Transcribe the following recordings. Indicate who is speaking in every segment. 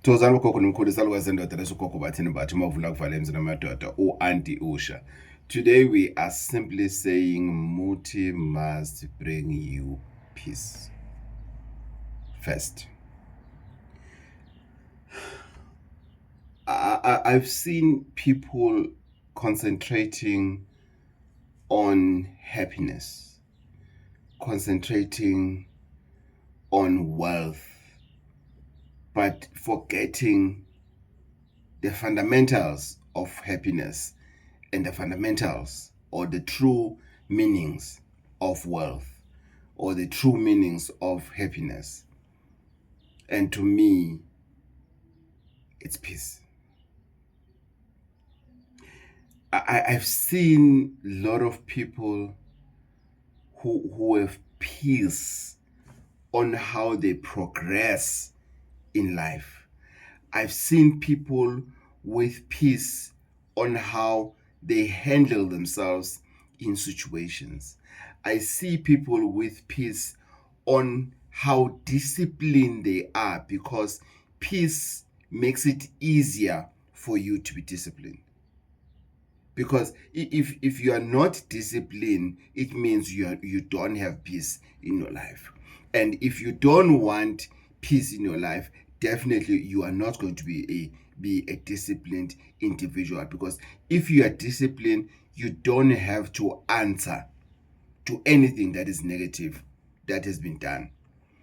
Speaker 1: Tozani ugogo nomkhulu salukazi ndoda lesugogo bathini bathi mavula kuvala emzini amadoda u-anti usha. Today we are simply saying Muthi must bring you peace first. I've seen people concentrating on happiness, concentrating on wealth, but forgetting the fundamentals of happiness and the fundamentals or the true meanings of wealth or the true meanings of happiness. And to me, it's peace. I've seen a lot of people who have peace on how they progress in life. I've seen people with peace on how they handle themselves in situations. I see people with peace on how disciplined they are, because peace makes it easier for you to be disciplined. Because if you are not disciplined, it means you don't have peace in your life. And if you don't want peace in your life, definitely you are not going to be a disciplined individual. Because if you are disciplined, you don't have to answer to anything that is negative that has been done.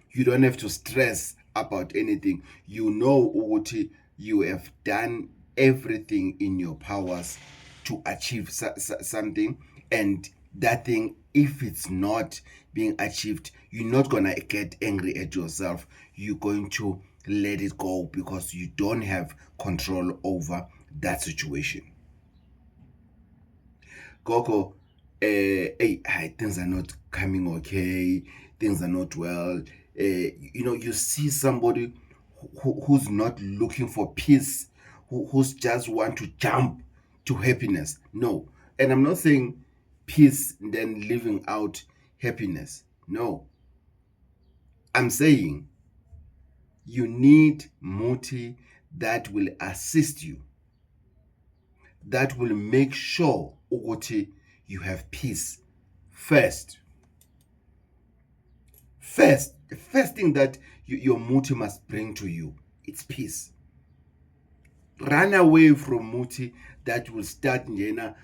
Speaker 1: You don't have to stress about anything. You know what you have done everything in your powers to achieve something, and that thing, if it's not being achieved, you're not gonna get angry at yourself. You're going to let it go because you don't have control over that situation. Gogo, hey, things are not coming okay, things are not well. You see somebody who's not looking for peace, who's just want to jump to happiness. No. And I'm not saying peace then living out happiness. No. I'm saying you need Muthi that will assist you, that will make sure ukuthi you have peace first. The first thing that your Muthi must bring to you, it's peace. Run away from Muthi that will start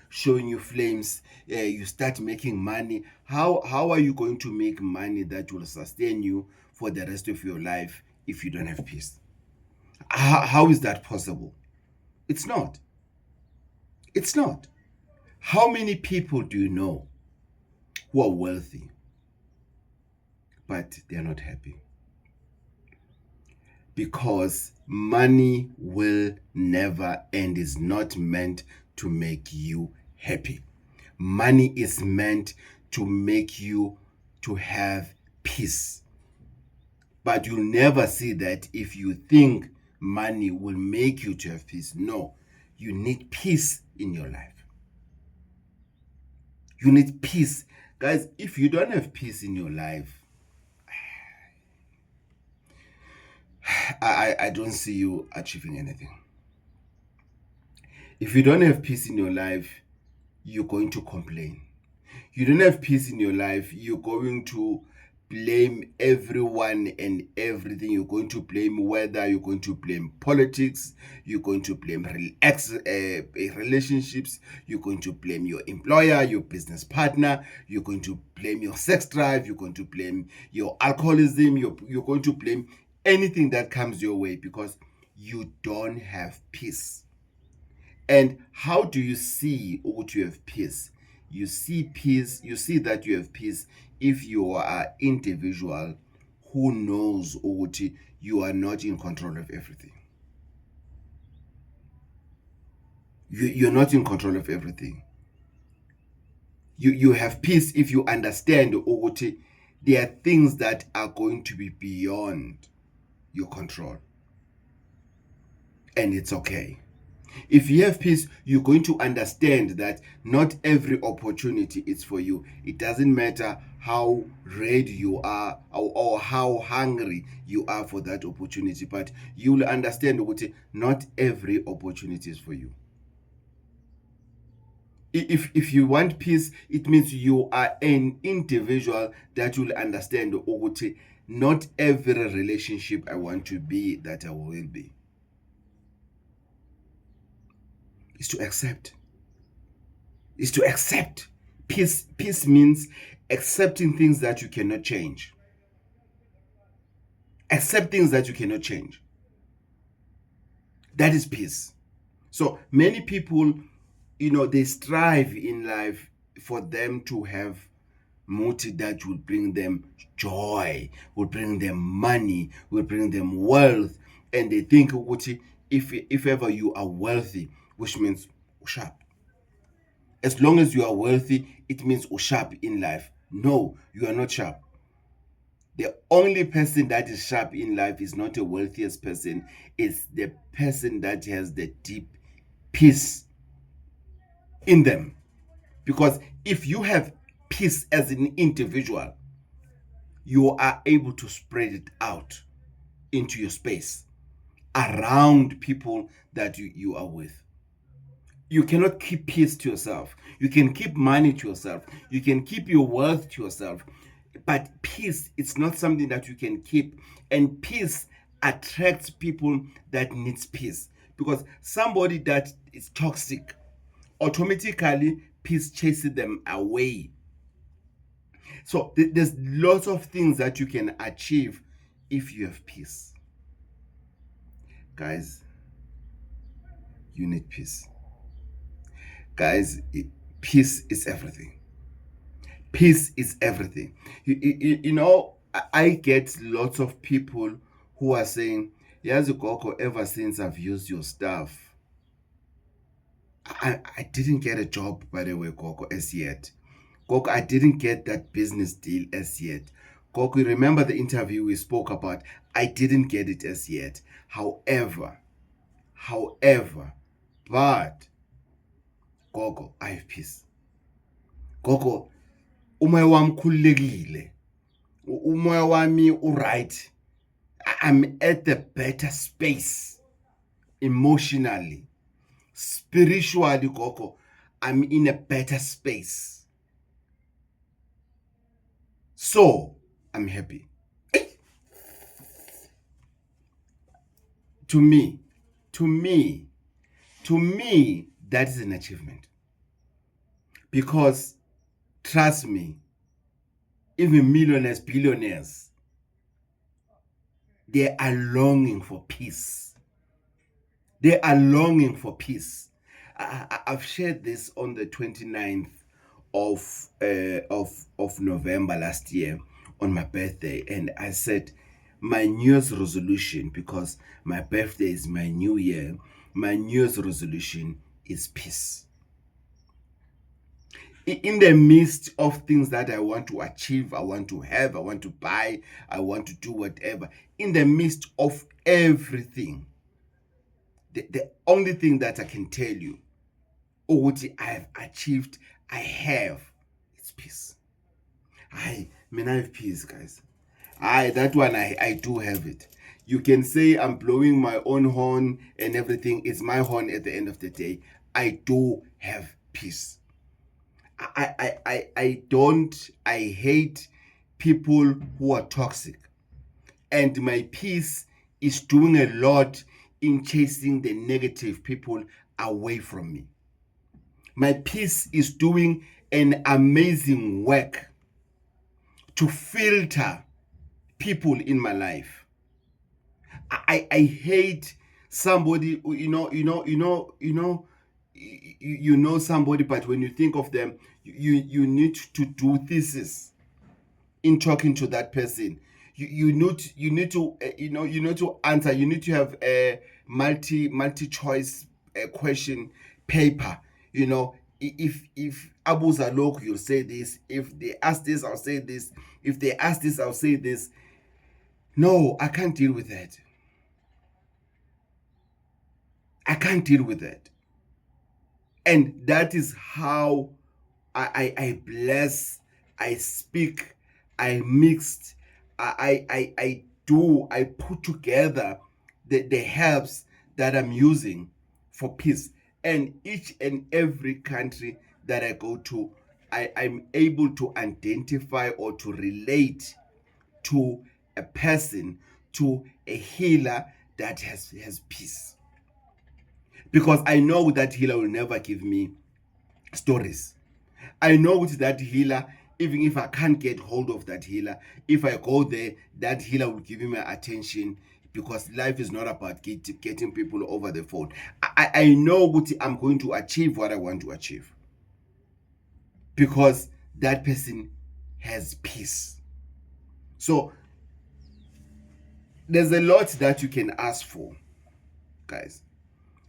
Speaker 1: showing you flames. You start making money. How are you going to make money that will sustain you for the rest of your life if you don't have peace? How is that possible? It's not. It's not. How many people do you know who are wealthy, but they're not happy? Because money will never and is not meant to make you happy. Money is meant to make you to have peace. But you'll never see that if you think money will make you to have peace. No, you need peace in your life. You need peace. Guys, if you don't have peace in your life, I don't see you achieving anything. If you don't have peace in your life, you're going to complain. You don't have peace in your life, you're going to blame everyone and everything. You're going to blame weather, you're going to blame politics, you're going to blame relationships, you're going to blame your employer, your business partner, you're going to blame your sex drive, you're going to blame your alcoholism, you're going to blame anything that comes your way because you don't have peace. And how do you see what you have peace? You see peace, you see that you have peace if you are an individual who knows what you are not in control of everything. You're not in control of everything. You have peace if you understand what there are things that are going to be beyond your control. And it's okay. If you have peace, you're going to understand that not every opportunity is for you. It doesn't matter how ready you are, or how hungry you are for that opportunity, but you'll understand that not every opportunity is for you. If you want peace, it means you are an individual that will understand ukuthi not every relationship I want to be that I will be. Is to accept. Is to accept. Peace means accepting things that you cannot change. Accept things that you cannot change. That is peace. So many people, they strive in life for them to have Muthi that will bring them joy, will bring them money, will bring them wealth. And they think, Muthi, if ever you are wealthy, which means sharp. As long as you are wealthy, it means sharp in life. No, you are not sharp. The only person that is sharp in life is not the wealthiest person, it's the person that has the deep peace in them. Because if you have peace as an individual, you are able to spread it out into your space around people that you are with. You cannot keep peace to yourself. You can keep money to yourself. You can keep your wealth to yourself. But peace, it's not something that you can keep. And peace attracts people that needs peace. Because somebody that is toxic, automatically peace chases them away. So there's lots of things that you can achieve if you have peace. Guys, you need peace. Guys, peace is everything. Peace is everything. I get lots of people who are saying, "Yes, Gogo, ever since I've used your stuff, I didn't get a job, by the way, Gogo, as yet. Gogo, I didn't get that business deal as yet. Gogo, remember the interview we spoke about? I didn't get it as yet. However, but Gogo, I have peace. Gogo, umoya wami khululekile. Umoya wami right. I'm at a better space emotionally, spiritually, Gogo. I'm in a better space. So, I'm happy." To me, that is an achievement. Because, trust me, even millionaires, billionaires, they are longing for peace. They are longing for peace. I've shared this on the 29th of November last year on my birthday, and I said my New Year's resolution, because my birthday is my new year, my New Year's resolution is peace. In the midst of things that I want to achieve, I want to have, I want to buy, I want to do whatever, in the midst of everything, the only thing that I can tell you, what I have achieved, I have, it's peace. I have peace, guys. That one, I do have it. You can say I'm blowing my own horn and everything. It's my horn at the end of the day. I do have peace. I hate people who are toxic. And my peace is doing a lot in chasing the negative people away from me. My peace is doing an amazing work to filter people in my life. I hate somebody, you know somebody, but when you think of them, you need to do thesis in talking to that person. You need to answer. You need to have a multi choice question paper. If Abu's are local, you'll say this. If they ask this, I'll say this. If they ask this, I'll say this. No, I can't deal with that. I can't deal with that. And that is how I bless, I speak, I mixed, I put together the herbs that I'm using for peace. And each and every country that I go to, I'm able to identify or to relate to a person, to a healer that has peace. Because I know that healer will never give me stories. I know with that healer, even if I can't get hold of that healer, if I go there, that healer will give me my attention, because life is not about getting people over the phone. I know what I'm going to achieve, what I want to achieve, because that person has peace. So there's a lot that you can ask for, guys.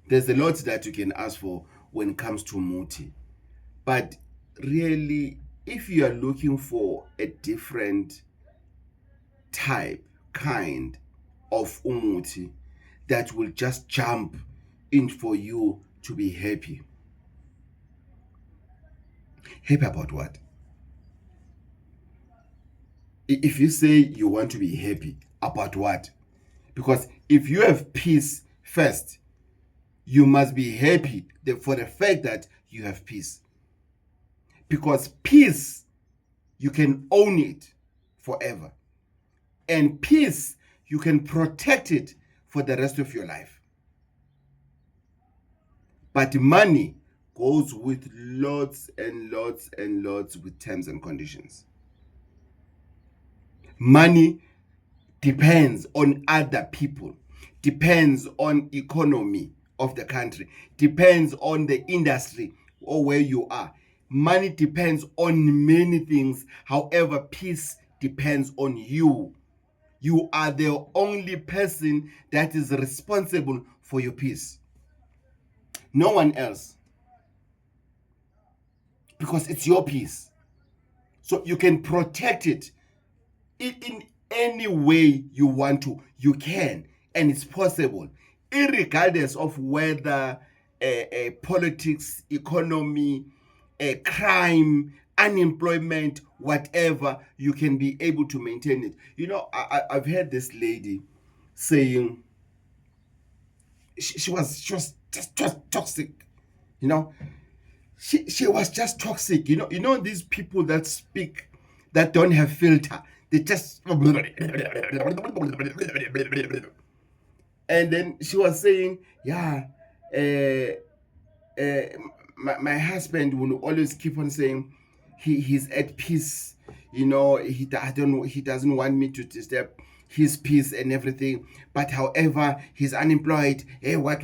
Speaker 1: There's a lot that you can ask for when it comes to Muthi. But really, if you are looking for a different kind of umuthi that will just jump in for you to be happy. Happy about what? If you say you want to be happy, about what? Because if you have peace first, you must be happy for the fact that you have peace. Because peace, you can own it forever. And peace, you can protect it for the rest of your life. But money goes with lots and lots and lots with terms and conditions. Money depends on other people, depends on economy of the country, depends on the industry or where you are. Money depends on many things. However, peace depends on you. You are the only person that is responsible for your peace. No one else. Because it's your peace. So you can protect it in any way you want to. You can, and it's possible, irregardless of whether politics, economy, crime, unemployment, whatever. You can be able to maintain it. You know, I've heard this lady saying she was just toxic. You know, she was just toxic. You know these people that speak, that don't have filter. They just and then she was saying, yeah, my husband will always keep on saying he's at peace. You know, he doesn't want me to disturb his peace and everything. But however, he's unemployed. Hey, what?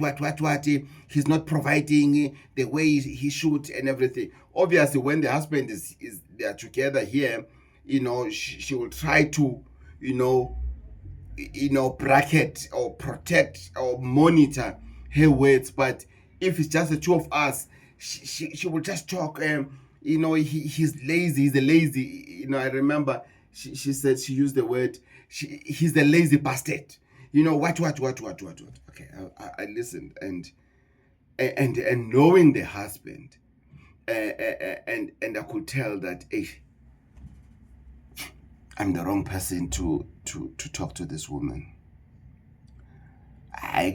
Speaker 1: He's not providing the way he should and everything. Obviously, when the husband is they are together here, you know, she will try to, bracket or protect or monitor her words. But if it's just the two of us, she will just talk. He's lazy. He's a lazy. I remember she said, she used the word, he's the lazy bastard. What. Okay, I listened, and knowing the husband, and I could tell that, hey, I'm the wrong person to talk to this woman. I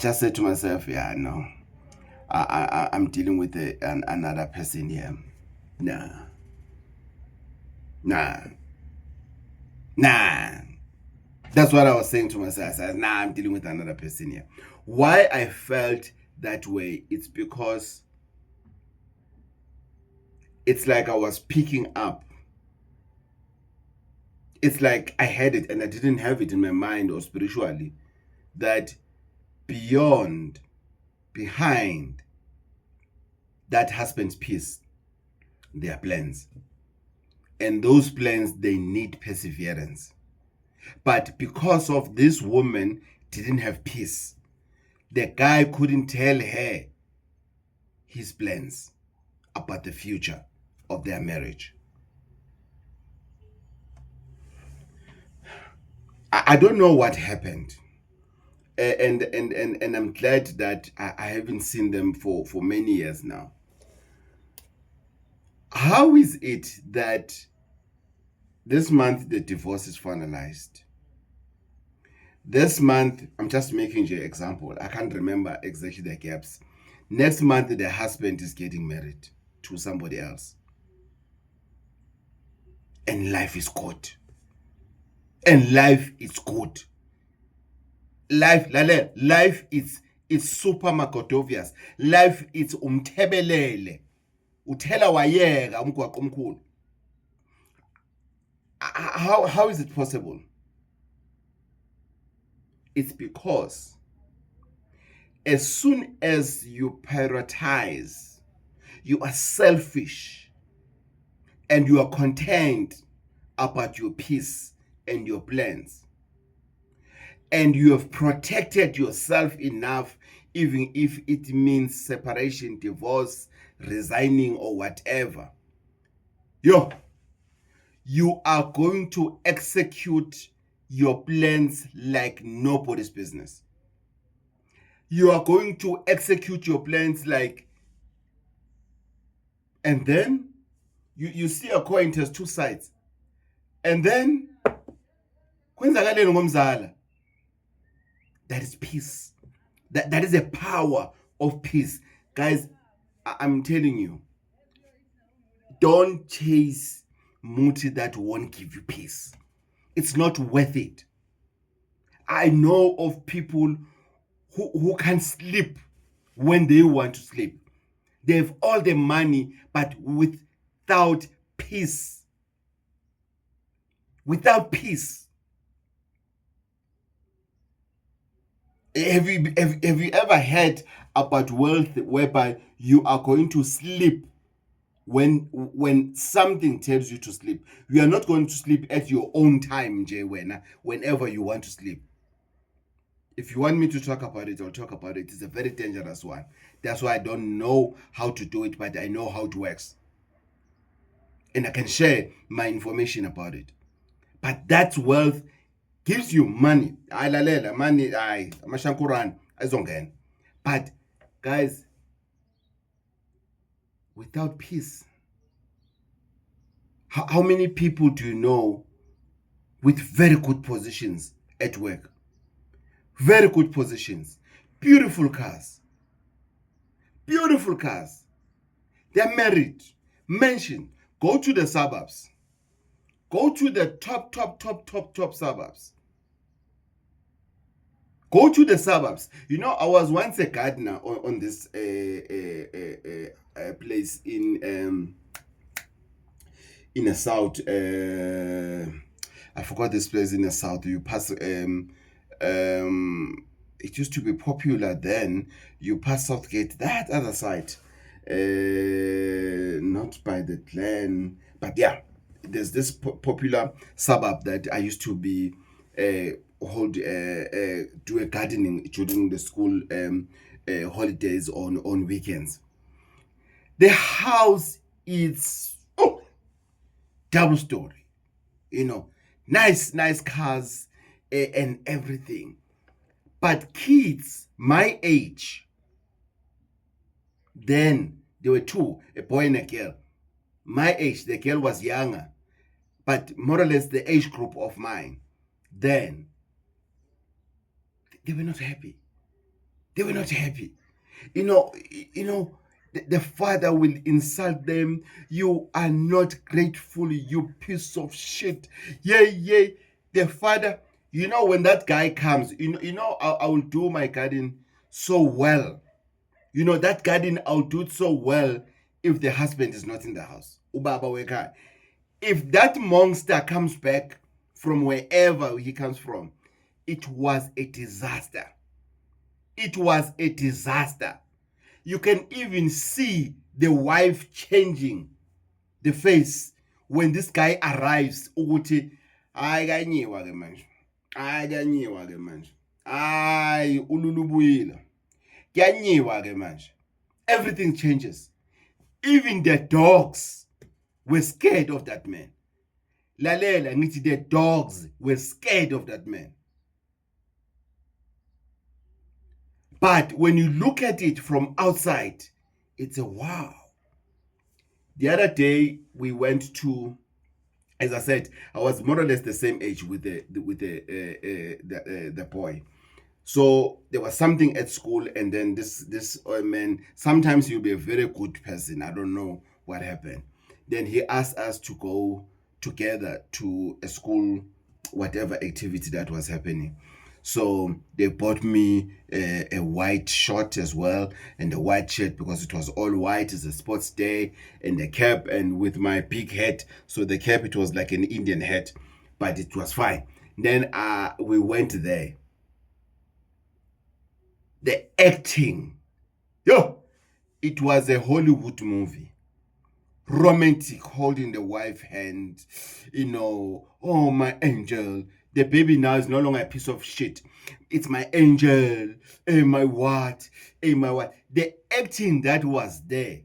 Speaker 1: just said to myself, yeah, no, I'm dealing with another person here. Nah. That's what I was saying to myself. I said, nah, I'm dealing with another person here. Why I felt that way, it's because it's like I was picking up. It's like I had it and I didn't have it in my mind or spiritually, that behind that husband's peace, there are plans. And those plans, they need perseverance. But because of this woman didn't have peace, the guy couldn't tell her his plans about the future of their marriage. I don't know what happened. And I'm glad that I haven't seen them for many years now. How is it that this month the divorce is finalized? This month, I'm just making an example. I can't remember exactly the gaps. Next month, the husband is getting married to somebody else. And life is good. And life is good. Life is super magodovious. Life is umthebelele. Uthela wayeka umgwaqo omkhulu. How is it possible? It's because as soon as you prioritize, you are selfish and you are content about your peace and your plans, and you have protected yourself enough, even if it means separation, divorce, resigning, or whatever, you are going to execute your plans like nobody's business. You are going to execute your plans like, and then you see a coin has two sides. And then kwenzakaleni ngomzala? That is peace. That is a power of peace. Guys, I'm telling you, don't chase Muthi that won't give you peace. It's not worth it. I know of people who can sleep when they want to sleep. They have all the money, but without peace. Without peace. Have you ever heard about wealth whereby you are going to sleep when something tells you to sleep? You are not going to sleep at your own time, Jay, whenever you want to sleep. If you want me to talk about it, I'll talk about it. It's a very dangerous one. That's why I don't know how to do it, but I know how it works. And I can share my information about it. But that wealth gives you money. Money, amashankuran, azongen. But guys, without peace, how many people do you know with very good positions at work? Very good positions, beautiful cars. They're married, mansion. Go to the suburbs. Go to the top suburbs. Go to the suburbs. You know, I was once a gardener on this place in the south. I forgot this place in the south. You pass. It used to be popular then. You pass Southgate, that other side. Not by the Glen, but yeah, there's this popular suburb that I used to be do a gardening during the school holidays on weekends. The house is double story, nice cars and everything. But kids my age, then there were two, a boy and a girl. My age, the girl was younger, but more or less the age group of mine. Then they were not happy. They were not happy. The father will insult them. You are not grateful, you piece of shit. Yeah. The father, when that guy comes, I will do my garden so well. That garden, I'll do it so well if the husband is not in the house. Ubaba weka. If that monster comes back from wherever he comes from, it was a disaster. It was a disaster. You can even see the wife changing the face when this guy arrives. Ukuthi ayikanyiwa ke manje. Ayikanyiwa ke manje. Ayi ululubuyile. Kuyanyiwa ke manje. Everything changes. Even the dogs were scared of that man. Lalela, ngithi the dogs were scared of that man. But when you look at it from outside, it's a wow. The other day we went to, as I said, I was more or less the same age with the boy. So there was something at school, and then this man. Sometimes he'll be a very good person. I don't know what happened. Then he asked us to go together to a school, whatever activity that was happening. So they bought me a white short as well, and a white shirt because it was all white. It's a sports day, and the cap, and with my big hat. So the cap, it was like an Indian hat, but it was fine. Then we went there. The acting, yo, it was a Hollywood movie. Romantic, holding the wife hand, oh my angel. The baby now is no longer a piece of shit. It's my angel. Hey, my what? Hey, my what? The acting that was there,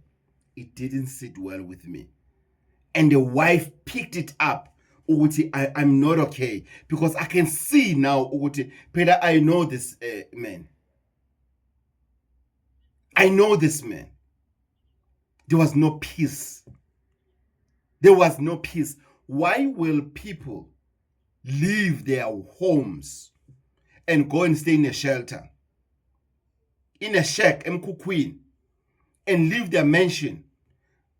Speaker 1: it didn't sit well with me. And the wife picked it up. Uguti, I'm not okay. Because I can see now, Uguti, Peter, I know this man. I know this man. There was no peace. There was no peace. Why will people leave their homes and go and stay in a shelter, in a shack, Queen, and leave their mansion?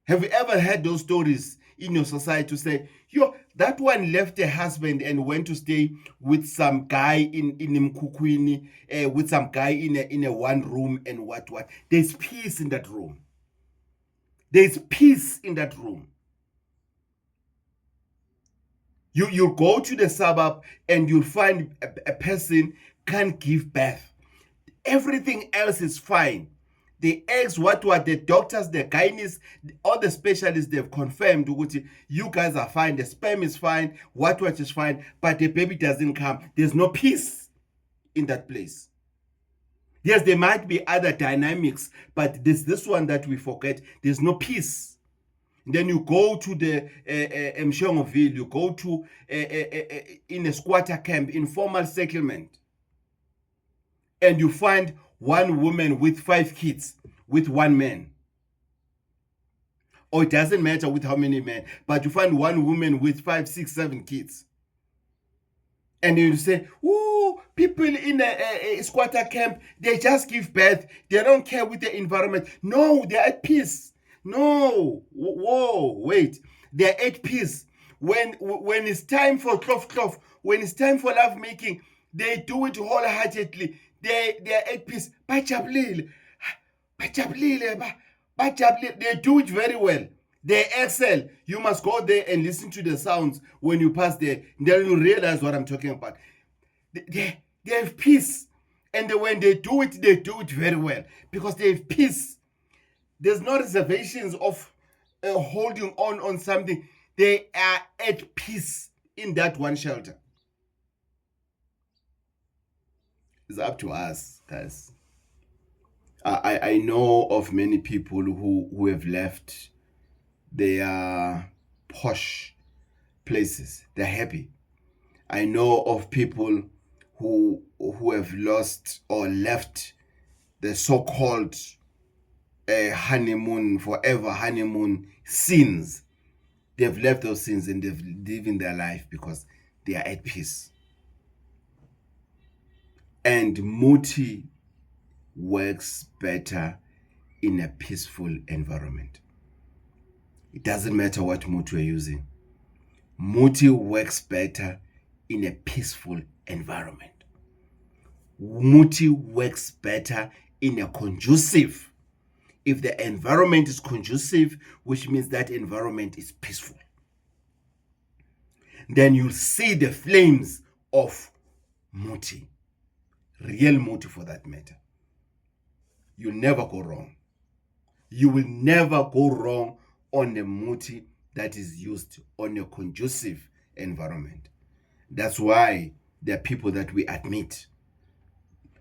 Speaker 1: Have you ever heard those stories in your society to say, yo, that one left her husband and went to stay with some guy in Mkukwini, with some guy in a one room and what? There's peace in that room. There's peace in that room. You go to the suburb and you'll find a person can't give birth. Everything else is fine. The eggs, what the doctors, the gynaes, all the specialists, they've confirmed, you guys are fine, the sperm is fine, what is fine, but the baby doesn't come. There's no peace in that place. Yes, there might be other dynamics, but this one that we forget, there's no peace. Then you go to the Mshongoville, you go to in a squatter camp, informal settlement, and you find one woman with 5 kids with one man. Or it doesn't matter with how many men, but you find one woman with 5, 6, 7 kids. And you say, oh, people in a squatter camp, they just give birth. They don't care with the environment. No, they're at peace. No, whoa, wait. They're at peace. When it's time for cloth, when it's time for love making, they do it wholeheartedly. They're at peace. They do it very well. They excel. You must go there and listen to the sounds when you pass there. Then you realize what I'm talking about. They have peace. And when they do it very well. Because they have peace. There's no reservations of holding on something. They are at peace in that one shelter. It's up to us, guys. I know of many people who have left their posh places. They're happy. I know of people who have lost or left the so-called honeymoon, forever honeymoon sins. They've left those sins and they've living their life because they are at peace. And Muthi works better in a peaceful environment. It doesn't matter what Muthi you're using. Muthi works better in a peaceful environment. Muthi works better in a conducive. If the environment is conducive, which means that environment is peaceful, then you'll see the flames of Muthi. Real Muthi for that matter. You'll never go wrong. You will never go wrong on a Muthi that is used on a conducive environment. That's why there are people that we admit.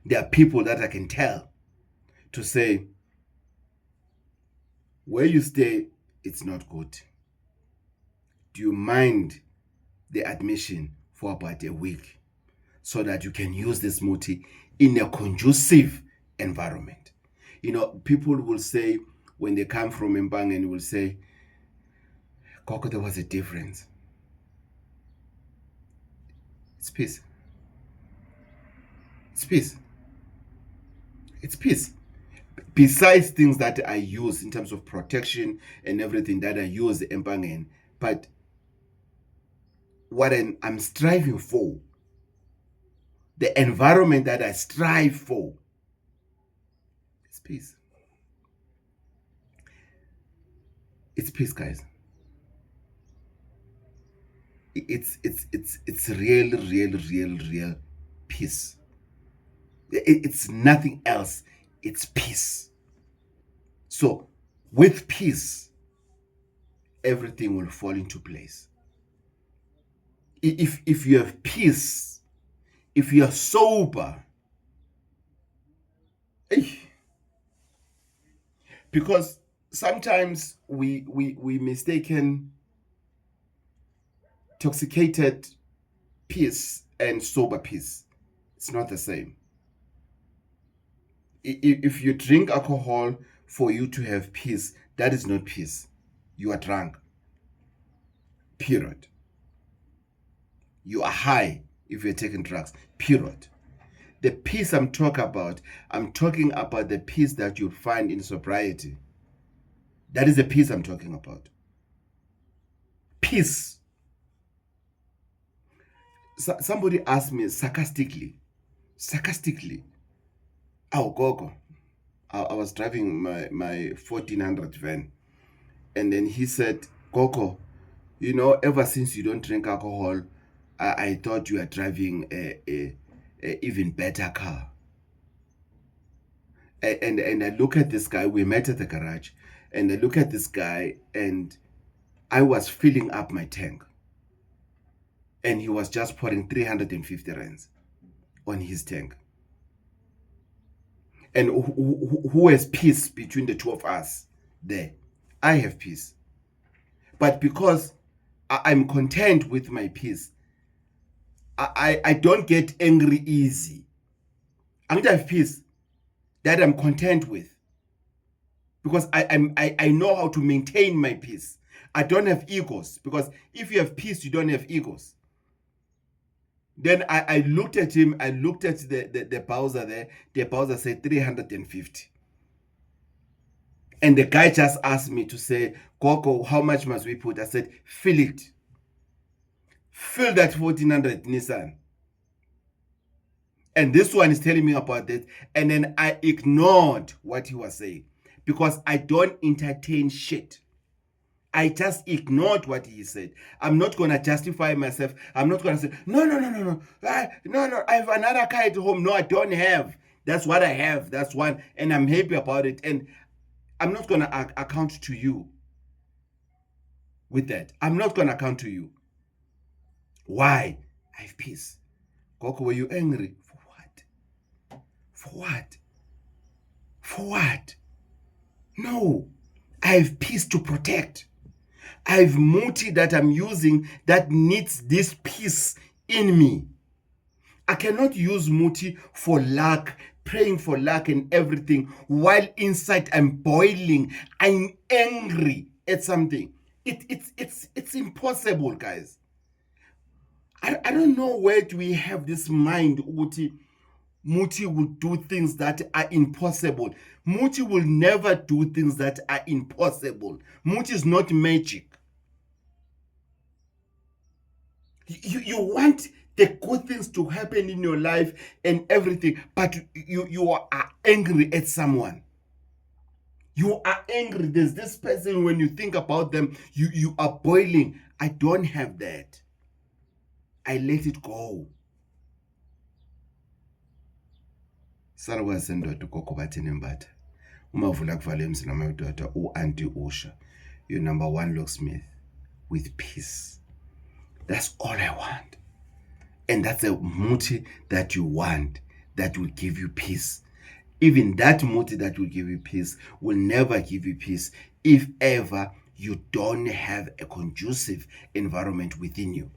Speaker 1: There are people that I can tell to say, where you stay, it's not good. Do you mind the admission for about a week so that you can use this Muthi in a conducive environment. People will say, when they come from Mpangen, will say, Koko, there was a difference. It's peace. It's peace. It's peace. Besides things that I use in terms of protection and everything that I use Mpangen, but what I'm striving for, the environment that I strive for, is peace. It's peace, guys. It's real peace. It's nothing else. It's peace. So with peace, everything will fall into place. If you have peace, if you are sober, because sometimes we mistaken intoxicated peace and sober peace. It's not the same. If you drink alcohol for you to have peace, that is not peace. You are drunk. Period. You are high if you're taking drugs. Period. The peace I'm talking about the peace that you find in sobriety. That is the peace I'm talking about. Peace. Somebody asked me sarcastically, oh, Gogo, I was driving my 1400 van, and then he said, Gogo, ever since you don't drink alcohol, I thought you were driving a even better car. And I look at this guy, we met at the garage, and I look at this guy, and I was filling up my tank. And he was just pouring 350 rands on his tank. And who has peace between the two of us there? I have peace. But because I'm content with my peace, I don't get angry easy. I don't have peace that I'm content with. Because I know how to maintain my peace. I don't have egos. Because if you have peace, you don't have egos. Then I looked at him, I looked at the Bowser there. The Bowser said 350. And the guy just asked me to say, Coco, how much must we put? I said, fill it. Fill that 1400 Nissan. And this one is telling me about it. And then I ignored what he was saying. Because I don't entertain shit. I just ignored what he said. I'm not going to justify myself. I'm not going to say, no. No, I have another car at home. No, I don't have. That's what I have. That's one. And I'm happy about it. And I'm not going to account to you with that. I'm not going to account to you. Why? I have peace. Coco, were you angry? For what? For what? For what? No. I have peace to protect. I have Muthi that I'm using that needs this peace in me. I cannot use Muthi for luck, praying for luck and everything, while inside I'm boiling. I'm angry at something. It's impossible, guys. I don't know where do we have this mind, Muthi will do things that are impossible. Muthi will never do things that are impossible. Muthi is not magic. You want the good things to happen in your life and everything, but you are angry at someone. You are angry. There's this person, when you think about them, you are boiling. I don't have that. I let it go. Sarwa sendoda Koko bathini mbatha. Umavula kuvala emzini amadoda u-Auntie Usha, your number one locksmith, with peace. That's all I want. And that's a Muthi that you want, that will give you peace. Even that Muthi that will give you peace will never give you peace if ever you don't have a conducive environment within you.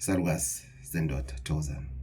Speaker 1: salukazi zendoda, thokozani.